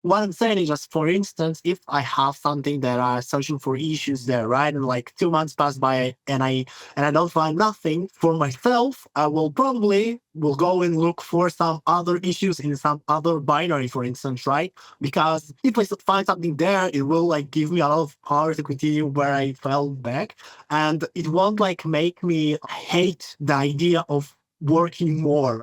what I'm saying is just, for instance, if I have something that I'm searching for issues there, right? And like 2 months pass by and I don't find nothing for myself, I will probably will go and look for some other issues in some other binary, for instance, right? Because if I find something there, it will like give me a lot of power to continue where I fell back. And it won't like make me hate the idea of working more.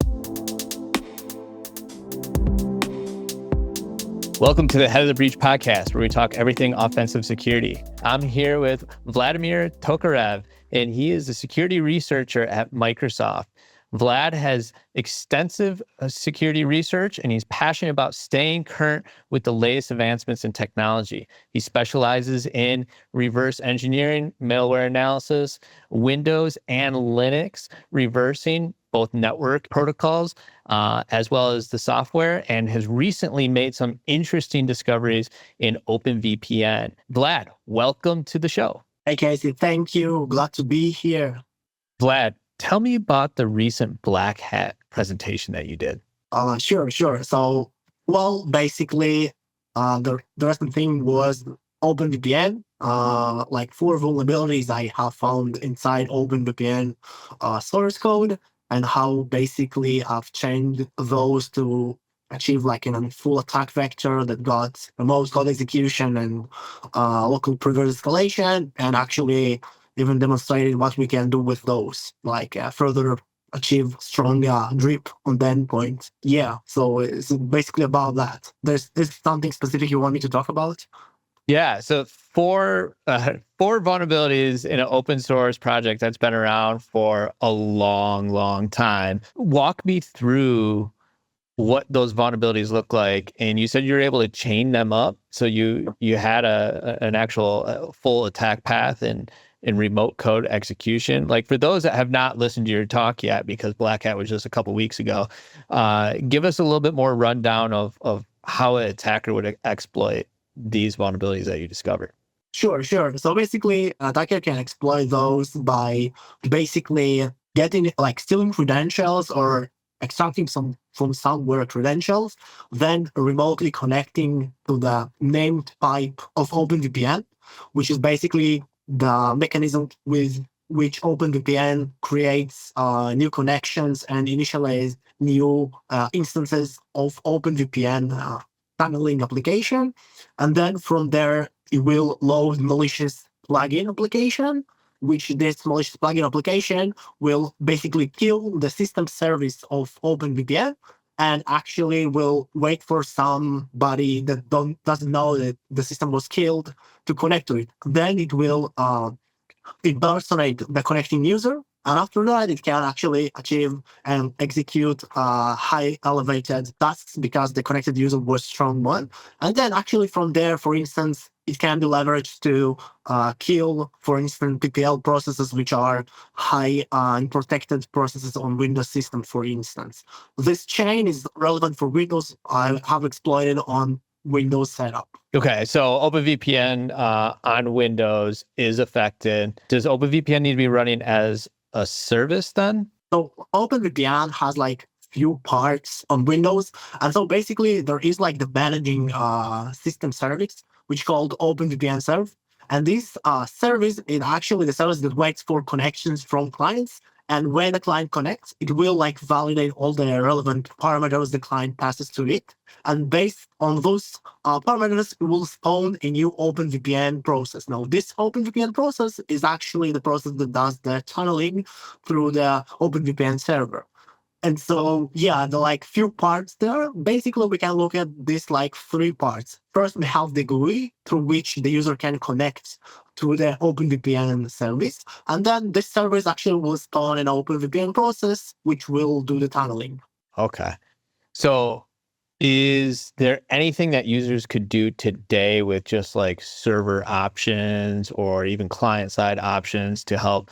Welcome to the Head of the Breach podcast, where we talk everything offensive security. I'm here with Vladimir Tokarev, and he is a security researcher at Microsoft. Vlad has extensive security research, and he's passionate about staying current with the latest advancements in technology. He specializes in reverse engineering, malware analysis, Windows and Linux reversing, both network protocols, as well as the software, and has recently made some interesting discoveries in OpenVPN. Vlad, welcome to the show. Hey, Casey, thank you. Glad to be here. Vlad, tell me about the recent Black Hat presentation that you did. Sure. So, well, basically, the recent thing was OpenVPN, like 4 vulnerabilities I have found inside OpenVPN source code, and how basically I've changed those to achieve like a full attack vector that got remote code execution and local privilege escalation, and actually even demonstrated what we can do with those, like further achieve strong drip on the endpoint. Yeah, so it's basically about that. There's something specific you want me to talk about? Yeah, so four vulnerabilities in an open source project that's been around for a long time. Walk me through what those vulnerabilities look like. And you said you were able to chain them up. So you had an actual full attack path in remote code execution. Like, for those that have not listened to your talk yet, because Black Hat was just a couple weeks ago, give us a little bit more rundown of how an attacker would exploit these vulnerabilities that you discovered. Sure. So basically, attacker can exploit those by basically getting, like, stealing credentials or extracting from somewhere credentials, then remotely connecting to the named pipe of OpenVPN, which is basically the mechanism with which OpenVPN creates new connections and initialize new instances of OpenVPN tunneling application. And then from there, it will load malicious plugin application, which this malicious plugin application will basically kill the system service of OpenVPN, and actually will wait for somebody that doesn't know that the system was killed to connect to it. Then it will impersonate the connecting user, and after that, it can actually achieve and execute high elevated tasks because the connected user was strong one. And then actually from there, for instance, it can be leveraged to kill, for instance, PPL processes, which are high and protected processes on Windows system, for instance. This chain is relevant for Windows. I have exploited on Windows setup. Okay, so OpenVPN on Windows is affected. Does OpenVPN need to be running as a service then? So OpenVPN has like few parts on Windows, and so basically there is like the managing system service, which called OpenVPN Serve, and this service is actually the service that waits for connections from clients. And when the client connects, it will like validate all the relevant parameters the client passes to it. And based on those parameters, it will spawn a new OpenVPN process. Now, this OpenVPN process is actually the process that does the tunneling through the OpenVPN server. And so, yeah, the like few parts there. Basically, we can look at this like 3 parts. First, we have the GUI through which the user can connect to the OpenVPN service. And then this service actually will spawn an OpenVPN process, which will do the tunneling. Okay. So is there anything that users could do today with just like server options or even client-side options to help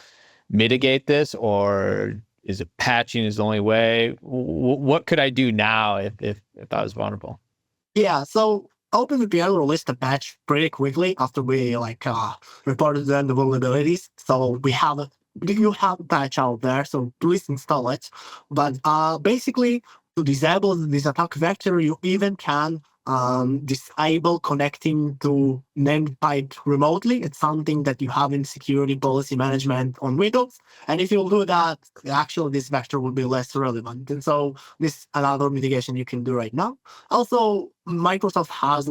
mitigate this? Or is it patching is the only way? What could I do now if I was vulnerable? Yeah, so OpenVPN released a patch pretty quickly after we like reported them the vulnerabilities. So you have a patch out there, so please install it. But basically, to disable this attack vector, you even can disable connecting to named pipe remotely. It's something that you have in security policy management on Windows. And if you do that, actually this vector will be less relevant. And so this is another mitigation you can do right now. Also, Microsoft has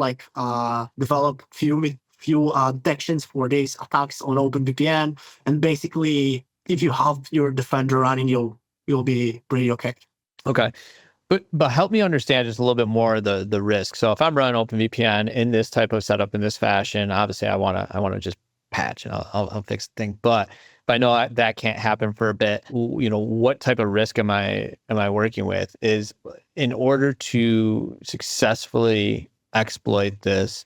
developed few detections for these attacks on OpenVPN, and basically, if you have your Defender running, you'll be pretty okay. Okay. But help me understand just a little bit more the risk. So if I'm running OpenVPN in this type of setup in this fashion, obviously I wanna just patch and I'll fix the thing. But I know that can't happen for a bit. What type of risk am I working with? Is in order to successfully exploit this,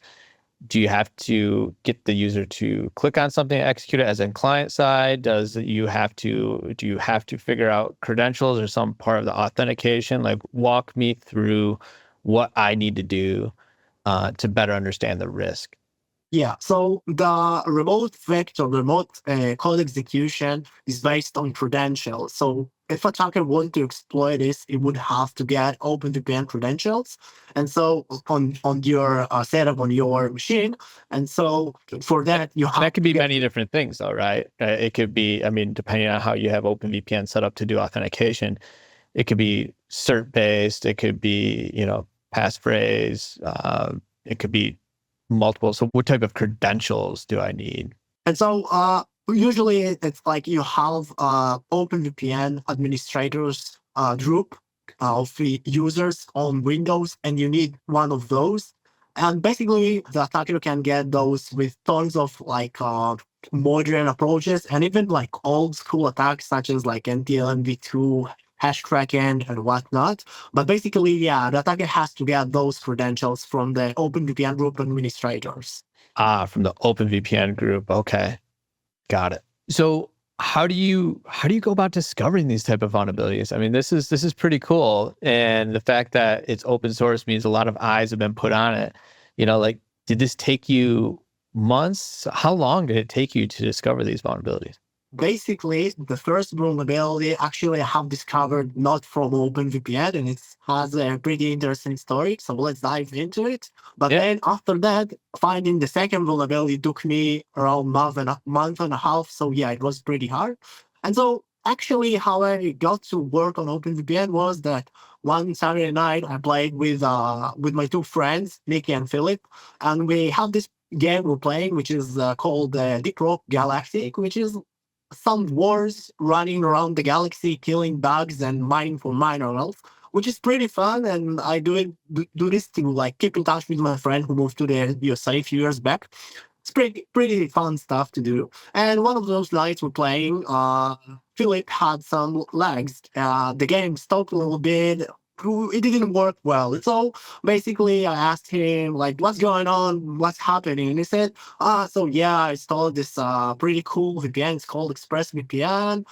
do you have to get the user to click on something and execute it as in client side? Do you have to figure out credentials or some part of the authentication? Like, walk me through what I need to do to better understand the risk. Yeah, so the remote code execution is based on credentials. So if a attacker want to exploit this, it would have to get OpenVPN credentials, and so on your setup on your machine. And so for that, you have That could be to get many different things, though, right? It could be, I mean, depending on how you have OpenVPN set up to do authentication, it could be cert based, it could be, passphrase, it could be multiple. So what type of credentials do I need? And so usually it's like you have OpenVPN administrators group of the users on Windows, and you need one of those. And basically, the attacker can get those with tons of modern approaches, and even like old school attacks such as like NTLM-v2, hash cracking, and whatnot. But basically, yeah, the attacker has to get those credentials from the OpenVPN group administrators. From the OpenVPN group. Okay. Got it. So how do you go about discovering these type of vulnerabilities? I mean, this is pretty cool. And the fact that it's open source means a lot of eyes have been put on it. Did this take you months? How long did it take you to discover these vulnerabilities? Basically, the first vulnerability actually I have discovered not from OpenVPN, and it has a pretty interesting story. So let's dive into it. But Yeah. then after that, finding the second vulnerability took me around month and a half. So yeah, it was pretty hard. And so actually, how I got to work on OpenVPN was that one Saturday night I played with my two friends, Nicky and Philip, and we have this game we're playing, which is called Deep Rock Galactic, which is some wars running around the galaxy, killing bugs and mining for minerals, which is pretty fun. And I do this to like keep in touch with my friend who moved to the USA a few years back. It's pretty fun stuff to do. And one of those nights we're playing, Philip had some lags. The game stopped a little bit. It didn't work well. So basically, I asked him like, "What's going on? What's happening?" And he said, so yeah, I installed this pretty cool VPN. It's called ExpressVPN."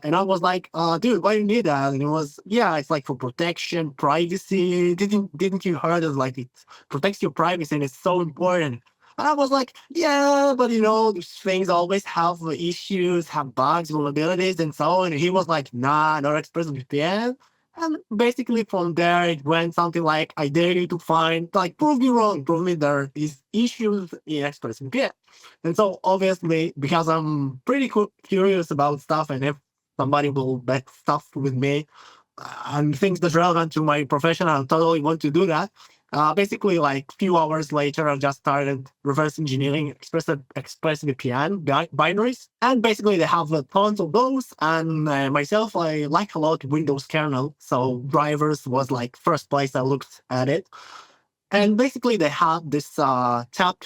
And I was like, "Dude, why do you need that?" And it was, "Yeah, it's like for protection, privacy. Didn't you heard of like it protects your privacy and it's so important?" And I was like, "Yeah, but these things always have issues, have bugs, vulnerabilities, and so on." And he was like, "Nah, not ExpressVPN." And basically from there, it went something like, "I dare you to find, like, prove me wrong, prove me there is issues in ExpressVPN." And so obviously, because I'm pretty curious about stuff, and if somebody will bet stuff with me and things that's relevant to my profession, I totally want to do that. Basically, like few hours later, I just started reverse engineering ExpressVPN binaries, and basically they have tons of those. And myself, I like a lot Windows kernel, so drivers was like first place I looked at it. And basically, they have this tap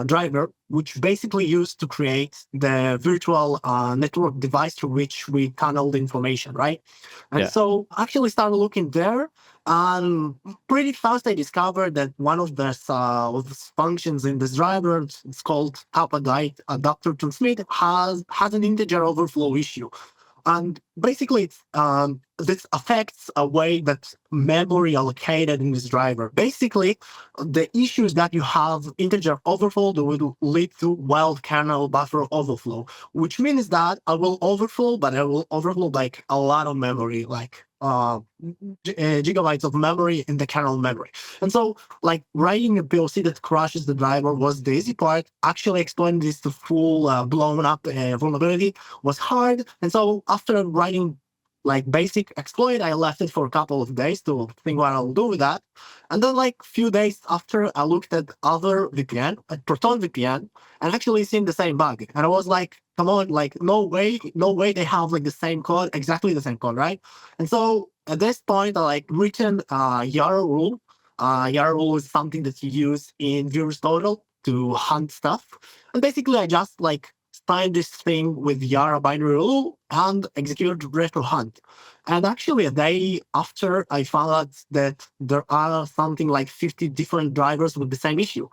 driver, which basically used to create the virtual network device through which we tunnel the information, right? And Yeah. so I actually started looking there, and pretty fast I discovered that one of the functions in this driver, it's called tap adapter transmit, has an integer overflow issue. And basically this affects a way that memory allocated in this driver. Basically, the issues that you have integer overflow that will lead to wild kernel buffer overflow, which means that I will overflow, but I will overflow like a lot of memory, like gigabytes of memory in the kernel memory. And so, like, writing a POC that crashes the driver was the easy part. Actually exploiting this to full blown up vulnerability was hard. And so after writing like basic exploit, I left it for a couple of days to think what I'll do with that. And then like few days after, I looked at other VPN, at Proton VPN, and actually seen the same bug. And I was like, come on, like no way they have like the same code, exactly the same code, right? And so at this point, I like written Yara rule. Yara rule is something that you use in VirusTotal to hunt stuff. And basically I just like find this thing with Yara binary rule and execute retro hunt. And actually, a day after, I found out that there are something like 50 different drivers with the same issue.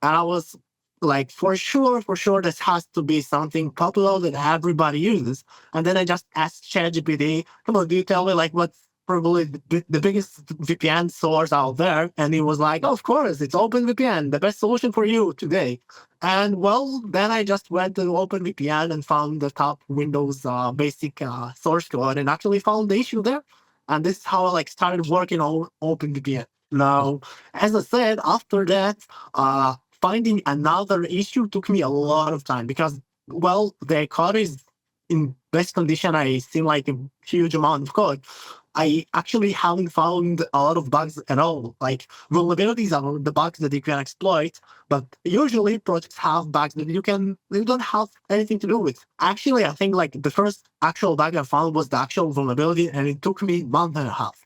And I was like, for sure, this has to be something popular that everybody uses. And then I just asked ChatGPT, come on, do you tell me like what's probably the biggest VPN source out there? And he was like, oh, of course, it's OpenVPN, the best solution for you today. And well, then I just went to OpenVPN and found the top Windows basic source code and actually found the issue there. And this is how I like started working on OpenVPN. Now, as I said, after that, finding another issue took me a lot of time because, well, the code is in best condition. I see like a huge amount of code. I actually haven't found a lot of bugs at all. Like vulnerabilities are the bugs that you can exploit, but usually projects have bugs that you don't have anything to do with. Actually, I think like the first actual bug I found was the actual vulnerability, and it took me a month and a half.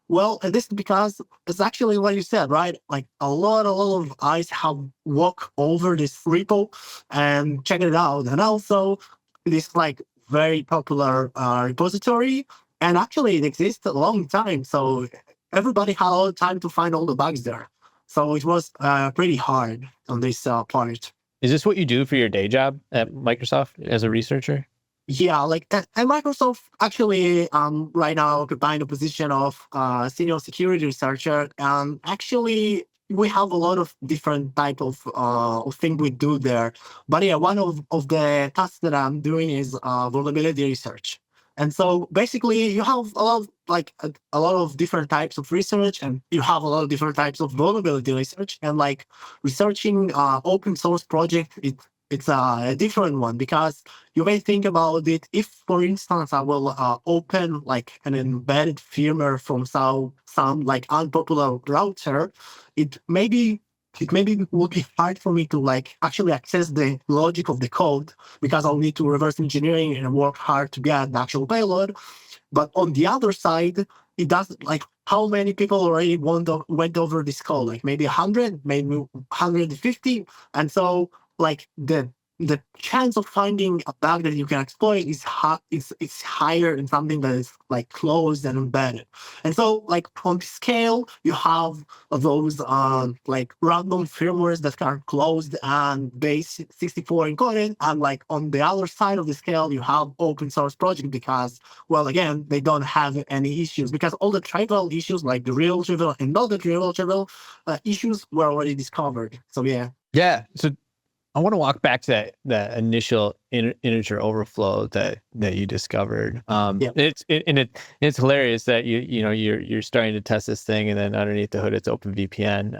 Well, and this is because it's actually what you said, right? Like a lot of eyes have walked over this repo and checked it out. And also this like very popular repository. And actually it exists a long time. So everybody had all the time to find all the bugs there. So it was pretty hard on this part. Is this what you do for your day job at Microsoft as a researcher? Yeah, like that. And Microsoft actually right now occupying the position of senior security researcher. And actually we have a lot of different type of things we do there. But yeah, one of the tasks that I'm doing is vulnerability research. And so basically you have a lot of like a lot of different types of research, and you have a lot of different types of vulnerability research. And like researching open source project, it's a different one because you may think about it. If, for instance, I will open like an embedded firmware from some like unpopular router, it maybe would be hard for me to like actually access the logic of the code because I'll need to reverse engineering and work hard to get the actual payload. But on the other side, it does like how many people already went over this code? Like maybe 100, maybe 150, and so like the chance of finding a bug that you can exploit is it's higher in something that is like closed and embedded. And so like on the scale, you have those like random firmwares that are closed and base 64 encoded, and like on the other side of the scale, you have open source project because, well, again, they don't have any issues because all the trivial issues like the real trivial and not the trivial issues were already discovered. So yeah. Yeah. So I want to walk back to that initial integer overflow that you discovered. Yeah. It's hilarious that you're starting to test this thing, and then underneath the hood it's OpenVPN,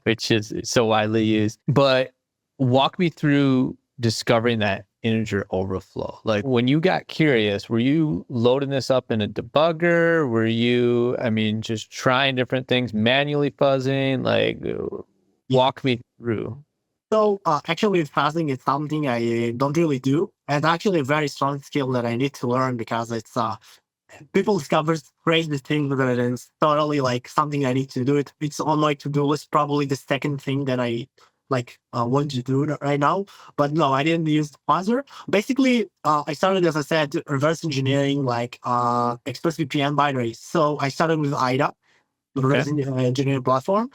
which is so widely used. But walk me through discovering that integer overflow. Like when you got curious, were you loading this up in a debugger? Were you, just trying different things, manually fuzzing? Like, walk me through. So actually, fuzzing is something I don't really do. And actually a very strong skill that I need to learn because it's people discover crazy things that it's totally like something I need to do. It's on my to-do list, probably the second thing that I like want to do right now. But no, I didn't use fuzzer. Basically, I started, as I said, reverse engineering like ExpressVPN binaries. So I started with IDA. reverse engineering platform.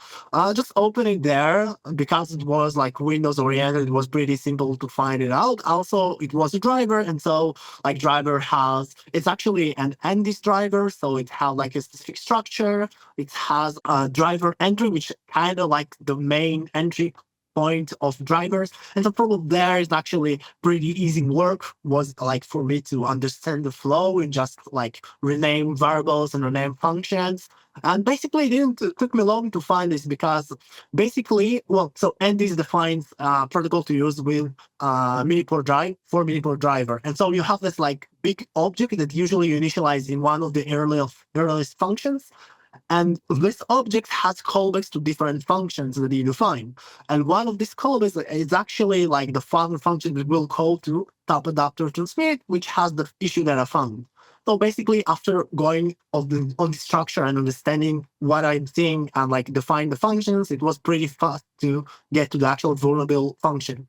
Just open it there because it was like Windows oriented. It was pretty simple to find it out. Also, it was a driver, and so like driver has it's actually an NDIS driver, so it has like a specific structure. It has a driver entry, which kind of like the main entry point of drivers, and the problem there is actually pretty easy work was like for me to understand the flow and just like rename variables and rename functions. And basically, it didn't took me long to find this because basically, well, so NDIS defines protocol to use with miniport drive for miniport driver, and so you have this like big object that usually you initialize in one of the earliest functions, and this object has callbacks to different functions that you define. And one of these callbacks is actually like the function that will call to top adapter transmit, which has the issue that I found. So basically, after going on the structure and understanding what I'm seeing and like define the functions, it was pretty fast to get to the actual vulnerable function.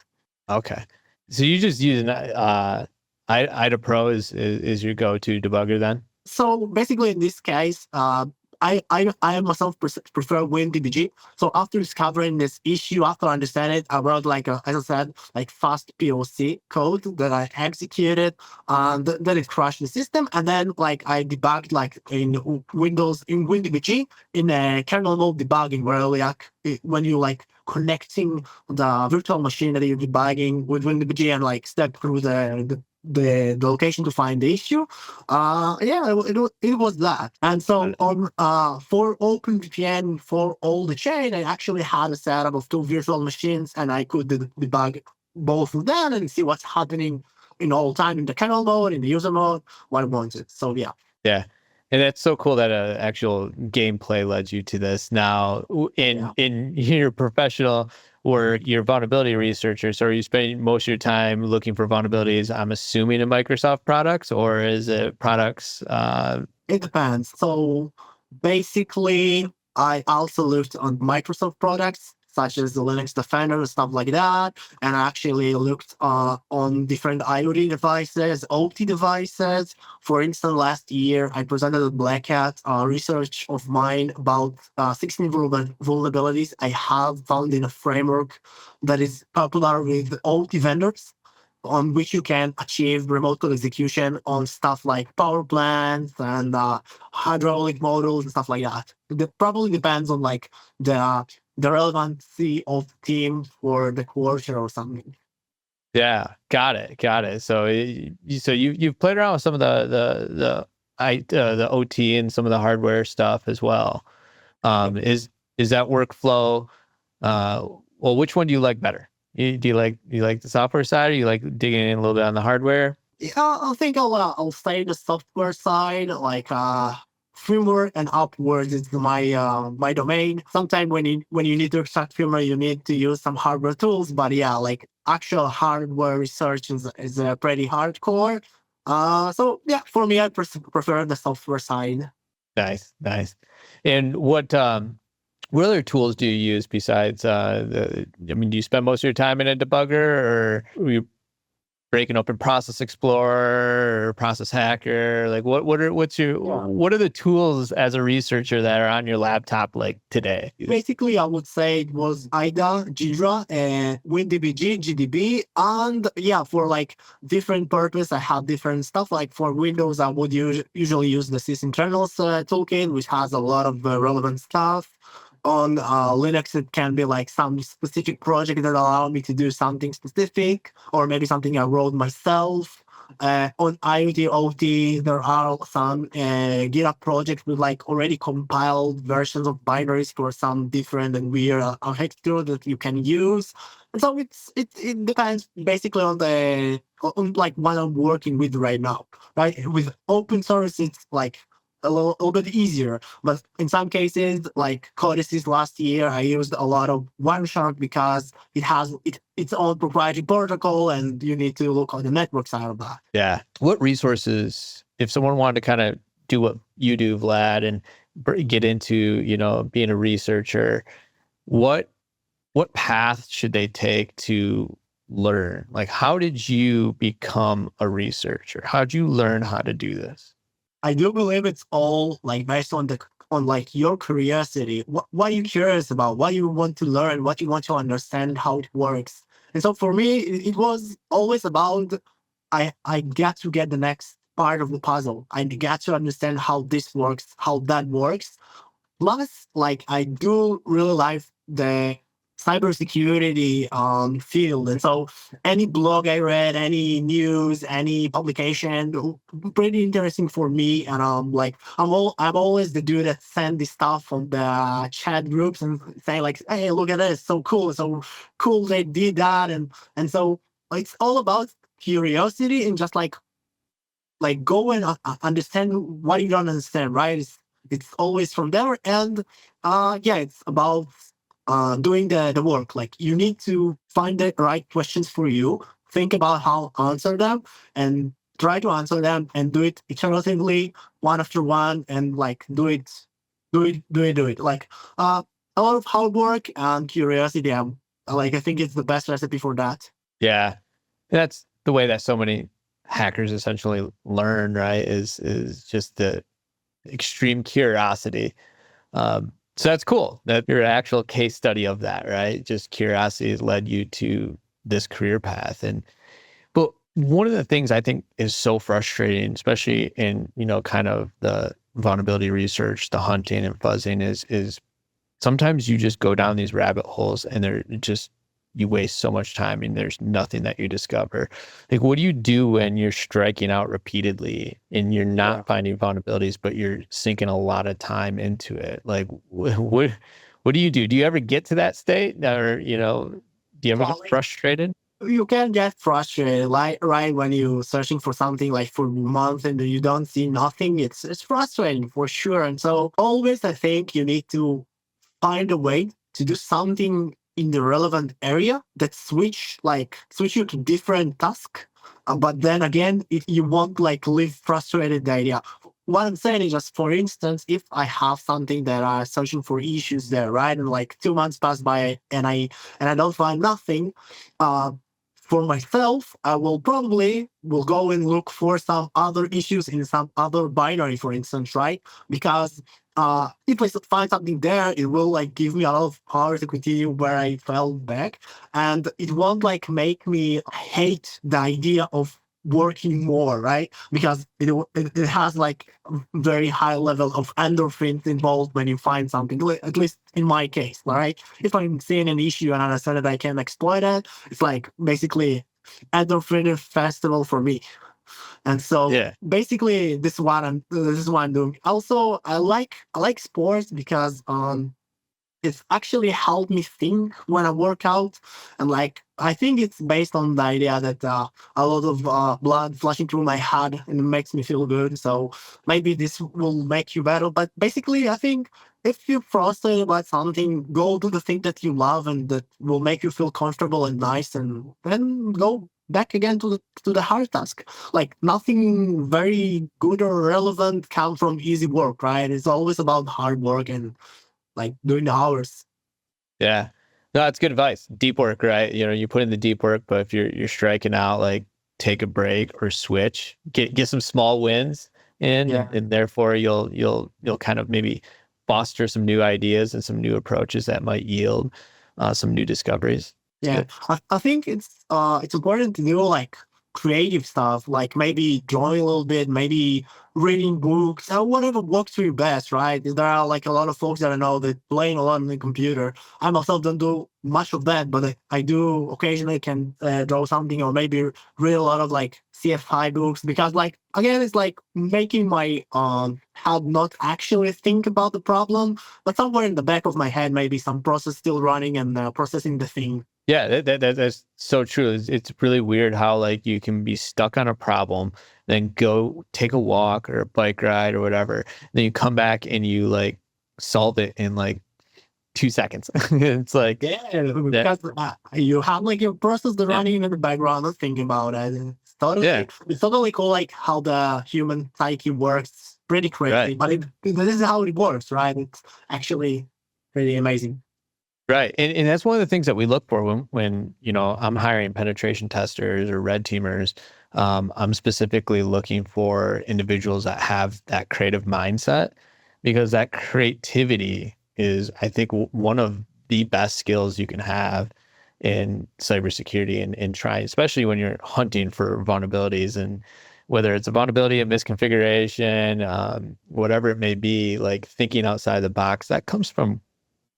Okay. So you just use IDA Pro is your go-to debugger then? So basically, in this case, I myself prefer WinDBG. So after discovering this issue, after understanding it, I wrote like as I said, like fast POC code that I executed, and then it crashed the system. And then like I debugged like in Windows in WinDBG in a kernel mode debugging where like when you like connecting the virtual machine that you're debugging with WinDBG and like step through the location to find the issue. It was that. And so on for OpenVPN for all the chain, I actually had a setup of 2 virtual machines, and I could debug both of them and see what's happening in all time in the kernel mode, in the user mode, what I wanted. So yeah. Yeah. And it's so cool that actual gameplay led you to this. Now, in your professional or your vulnerability researcher, so are you spending most of your time looking for vulnerabilities, I'm assuming, in Microsoft products, or is it products? It depends. So basically, I also looked on Microsoft products such as the Linux Defender and stuff like that. And I actually looked on different IoT devices, OT devices. For instance, last year, I presented at Black Hat research of mine about 16 vulnerabilities I have found in a framework that is popular with OT vendors, on which you can achieve remote code execution on stuff like power plants and hydraulic models and stuff like that. It probably depends on like the relevancy of the team for the quarter or something. Yeah, got it. So you've played around with some of the OT and some of the hardware stuff as well. Is that workflow? Well, which one do you like better? Do you like the software side, or you like digging in a little bit on the hardware? Yeah, I think I'll say the software side, like firmware and upwards is my domain. Sometimes when you need to extract firmware, you need to use some hardware tools. But yeah, like actual hardware research is pretty hardcore. So yeah, for me, I prefer the software side. Nice. And what other tools do you use besides do you spend most of your time in a debugger, or are you breaking open Process Explorer or Process Hacker? Like what are the tools as a researcher that are on your laptop like today? Basically, I would say it was IDA, Jira, and WinDBG, GDB, and yeah, for like different purpose, I have different stuff. Like for Windows, I would usually use the sysinternals toolkit, which has a lot of relevant stuff. On Linux, it can be like some specific project that allow me to do something specific, or maybe something I wrote myself. On IoT, OT, there are some GitHub projects with like already compiled versions of binaries for some different and weird architecture that you can use. And so it depends basically on like what I'm working with right now. Right, with open source, it's like a little bit easier. But in some cases, like Codices last year, I used a lot of Wireshark because it has its own proprietary protocol, and you need to look on the network side of that. Yeah. What resources, if someone wanted to kind of do what you do, Vlad, and get into, being a researcher, what path should they take to learn? Like, how did you become a researcher? How did you learn how to do this? I do believe it's all like based on the on like your curiosity. What are you curious about? What you want to learn? What you want to understand? How it works? And so for me, it was always about I got to get the next part of the puzzle. I got to understand how this works, how that works. Plus, like I do really like the cybersecurity field, and so any blog I read, any news, any publication, pretty interesting for me. And like I'm always the dude that send this stuff on the chat groups and say like, hey, look at this, so cool they did that, and so it's all about curiosity and just like go and understand what you don't understand, right? It's always from there. And yeah, it's about doing the work. Like you need to find the right questions for you, think about how to answer them, and try to answer them and do it iteratively, one after one, and like do it. Like a lot of hard work and curiosity. Like I think it's the best recipe for that. Yeah. That's the way that so many hackers essentially learn, right? Is just the extreme curiosity. So that's cool that you're an actual case study of that, right? Just curiosity has led you to this career path. But one of the things I think is so frustrating, especially in, kind of the vulnerability research, the hunting and fuzzing is sometimes you just go down these rabbit holes and they're just, you waste so much time and there's nothing that you discover. Like, what do you do when you're striking out repeatedly and you're not finding vulnerabilities, but you're sinking a lot of time into it? Like, what do you do? Do you ever get to that state, or do you ever get frustrated? You can get frustrated, like right when you're searching for something like for months and you don't see nothing. It's frustrating for sure. And so always, I think you need to find a way to do something in the relevant area that switch you to different task. But then again, if you won't like leave frustrated the idea. What I'm saying is just, for instance, if I have something that I'm searching for issues there, right? And like 2 months pass by and I don't find nothing, uh, for myself, I will go and look for some other issues in some other binary, for instance, right? Because if I find something there, it will like give me a lot of power to continue where I fell back, and it won't like make me hate the idea of working more, right? Because it has like very high level of endorphins involved when you find something. At least in my case, right? If I'm seeing an issue and I understand that I can exploit it, it's like basically endorphin festival for me. And so Yeah. basically this is what I'm doing. Also, I like sports because it's actually helped me think when I work out. And like I think it's based on the idea that a lot of blood flushing through my head and it makes me feel good. So maybe this will make you better. But basically, I think if you're frustrated about something, go do the thing that you love and that will make you feel comfortable and nice, and then go back again to the hard task. Like nothing very good or relevant comes from easy work, right? It's always about hard work and like doing the hours. Yeah. No, that's good advice. Deep work, right? You put in the deep work, but if you're striking out, like take a break or switch, get some small wins in, Yeah. and therefore you'll kind of maybe foster some new ideas and some new approaches that might yield some new discoveries. Yeah, I think it's important to do like creative stuff, like maybe drawing a little bit, maybe reading books, or whatever works for you best, right? There are like a lot of folks that I know that playing a lot on the computer. I myself don't do much of that, but I do occasionally can draw something or maybe read a lot of like CFI books, because like again, it's like making my head not actually think about the problem, but somewhere in the back of my head, maybe some process still running and processing the thing. Yeah, that's so true. It's really weird how like you can be stuck on a problem, then go take a walk or a bike ride or whatever, then you come back and you like solve it in like 2 seconds. It's like Yeah, because you have like your process the yeah, running in the background and thinking about it. yeah, It's totally cool, like how the human psyche works. Pretty crazy, right, but this is how it works, right? It's actually pretty amazing. right. And that's one of the things that we look for when I'm hiring penetration testers or red teamers. I'm specifically looking for individuals that have that creative mindset. because that creativity is, I think, one of the best skills you can have in cybersecurity, and try, especially when you're hunting for vulnerabilities, and whether it's a vulnerability, a misconfiguration, whatever it may be, like thinking outside the box, that comes from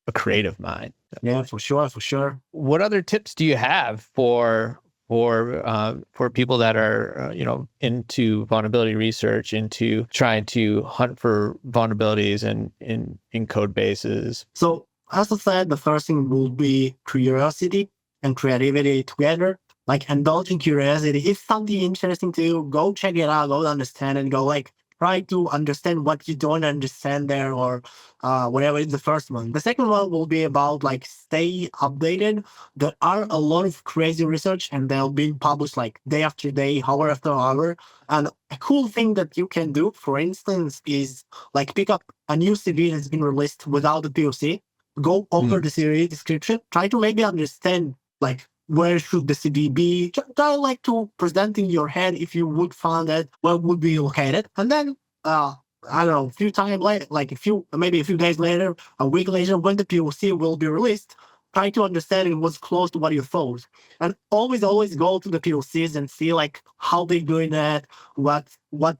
a creative mind. Yeah, for sure, for sure. What other tips do you have for people that are into vulnerability research, into trying to hunt for vulnerabilities in code bases? So as I said, the first thing will be curiosity and creativity together. Like indulging curiosity. If something interesting to you, go check it out, go understand it, go like try to understand what you don't understand there, or whatever is the first one. The second one will be about like stay updated. There are a lot of crazy research and they're being published like day after day, hour after hour. And a cool thing that you can do, for instance, is like pick up a new CV that's been released without the POC, go over the CV description, try to maybe understand like where should the CV be, try like to present in your head if you would find it, where would be located, and then I don't know, a few times later, like maybe a few days later, a week later, when the POC will be released, try to understand it was close to what you thought, and always go to the POCs and see like how they doing that, what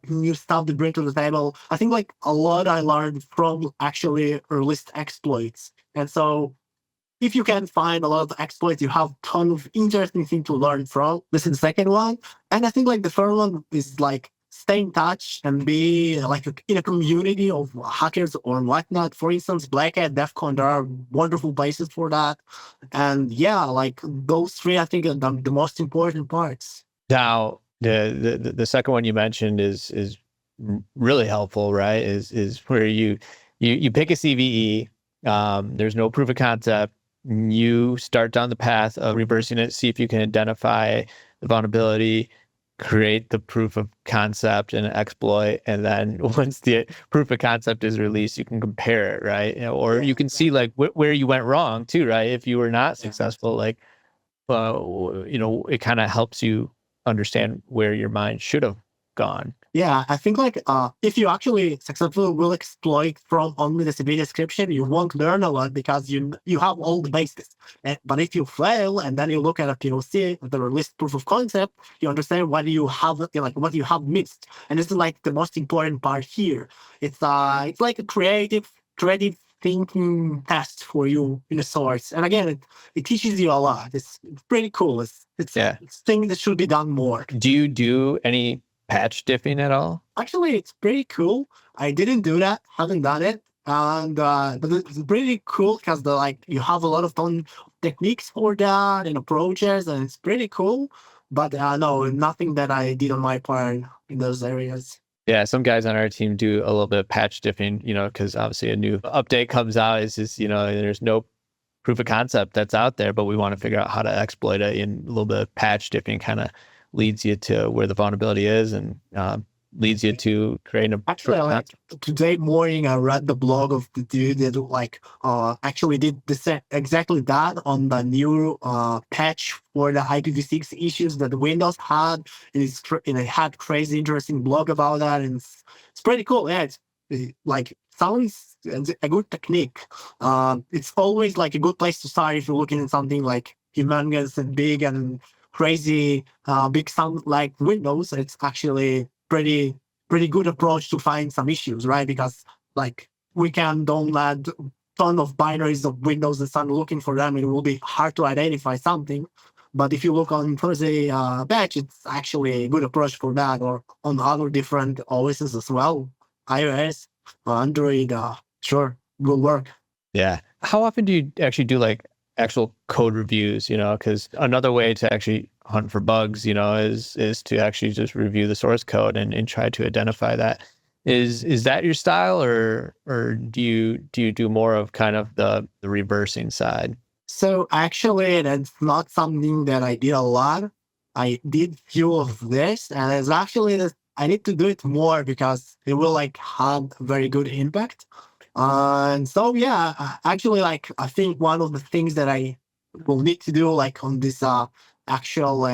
new stuff they bring to the table. I think like a lot I learned from actually released exploits. And so if you can find a lot of exploits, you have a ton of interesting things to learn from. This is the second one. And I think like the third one is like stay in touch and be like in a community of hackers or whatnot. For instance, Black Hat, DEF CON, there are wonderful places for that. And yeah, like those three, I think are the most important parts. Now, the second one you mentioned is really helpful, right? Is where you pick a CVE. There's no proof of concept. You start down the path of reversing it, see if you can identify the vulnerability, create the proof of concept and exploit, and then once the proof of concept is released, you can compare it, right? Or you can see like where you went wrong too, right? If you were not successful, like it kind of helps you understand where your mind should have gone. Yeah, I think like if you actually successfully will exploit from only the CV description, you won't learn a lot because you have all the basis. But if you fail and then you look at a POC, the released proof of concept, you understand what you have like what you have missed. And this is like the most important part here. It's like a creative thinking test for you in a source. And again, it teaches you a lot. It's pretty cool. It's thing that should be done more. Do you do any patch diffing at all? Actually, it's pretty cool. I didn't do that, haven't done it. And but it's pretty cool because you have a lot of fun techniques for that and approaches, and it's pretty cool. But no, nothing that I did on my part in those areas. Yeah, some guys on our team do a little bit of patch diffing, because obviously a new update comes out. It's just, there's no proof of concept that's out there, but we want to figure out how to exploit it. And a little bit of patch diffing kind of leads you to where the vulnerability is, and leads you to creating a actually today morning I read the blog of the dude that actually did exactly that on the new patch for the IPv6 issues that Windows had, and it had crazy interesting blog about that, and it's pretty cool. Yeah, it's like sounds a good technique. It's always like a good place to start if you're looking at something like humongous and big and crazy big sound like Windows. It's actually pretty good approach to find some issues, right? Because like we can download ton of binaries of Windows and start looking for them, it will be hard to identify something. But if you look on for the batch, it's actually a good approach for that, or on other different OSs as well, iOS, Android. Sure, will work. Yeah. How often do you actually do like actual code reviews? Because another way to actually hunt for bugs, is to actually just review the source code and try to identify that. Is that your style, or do you do more of kind of the reversing side? So actually, that's not something that I did a lot. I did few of this, and it's actually I need to do it more because it will have very good impact. And so actually, I think one of the things that I will need to do on this actual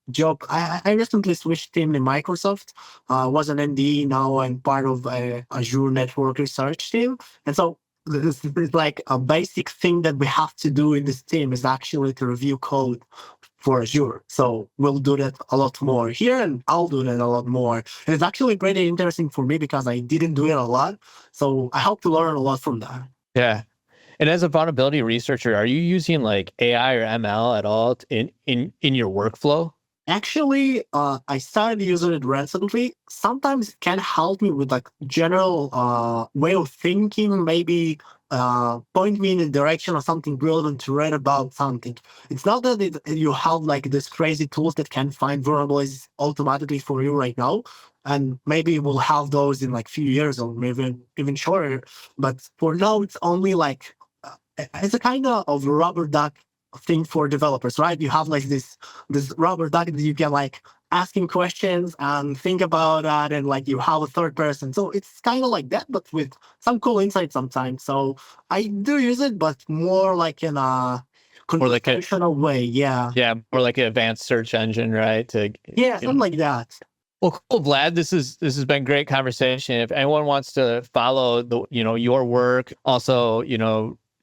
job. I recently switched team in Microsoft. Was an MD, now I'm part of Azure Network Research team, and so this is like a basic thing that we have to do in this team is actually to review code for Azure. So we'll do that a lot more here, and I'll do that a lot more. And it's actually pretty interesting for me because I didn't do it a lot. So I hope to learn a lot from that. Yeah. And as a vulnerability researcher, are you using like AI or ML at all in your workflow? Actually, I started using it recently. Sometimes it can help me with like general way of thinking, maybe point me in a direction or something relevant to read about something. It's not that you have like this crazy tools that can find vulnerabilities automatically for you right now, and maybe we'll have those in like few years or maybe even shorter. But for now, it's only like it's a kind of rubber duck thing for developers, right? You have like this rubber duck that you can like asking questions and think about that, and like you have a third person. So it's kind of like that, but with some cool insight sometimes. So I do use it, but more like in a Or like a conversational way. Yeah. yeah, or like an advanced search engine, right? To Yeah, something like that. Well, cool, Vlad. This has been great conversation. If anyone wants to follow the your work, also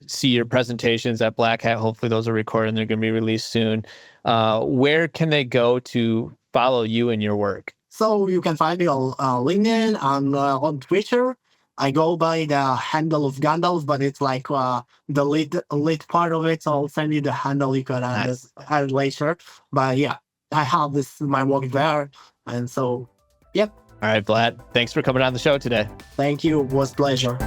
see your presentations at Black Hat. Hopefully, those are recorded and they're going to be released soon. Where can they go to follow you and your work? So you can find me on LinkedIn and on Twitter. I go by the handle of Gandalf, but it's like the lead part of it. So I'll send you the handle. You can Nice. add it later. But yeah, I have my work there, and so yep. All right, Vlad. Thanks for coming on the show today. Thank you. It was a pleasure.